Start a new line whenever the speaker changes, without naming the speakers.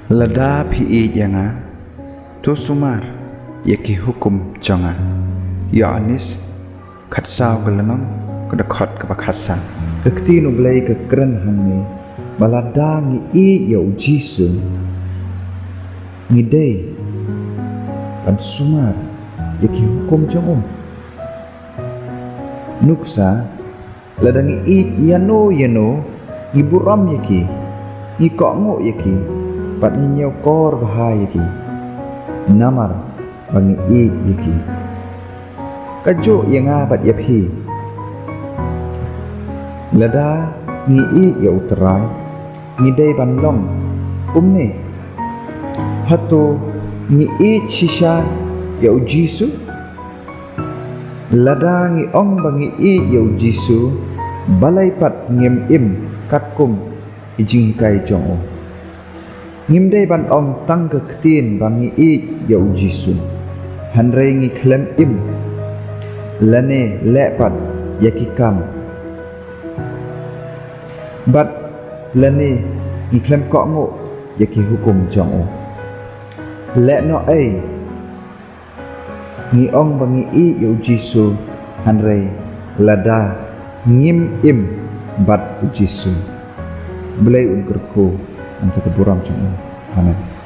Lada pi janga to sumar yaki hukum jonga ya anis khat saw galanong kada khot ka bakhasan kakti no blai ka kran hangne balada ngi i ya ujisu ngi dei pan sumar yaki hukum jonga nuksa lada ngi i yano ngi buram yaki ngi kongo yaki pat ni nyau kor bahaya ki namar bangi i yaki kajo yang abat yapi lada ngi i ya uterai ngi dai ban long kumne hato ngi i shisha ya ujisu lada ngi ong bangi i ya ujisu balai pat ngem im katkum ijing kai jongo ngimdei ban ong tang ke ketin bangi i ya ujisu hanrei ngi klem im lane lepat yakikam bat lane ngi klem kongo yaki hukum jongo le no ai ngi ong bangi i ya ujisu hanrei lada ngim im bat ujisu belai un kerku untuk keburam jongo amen.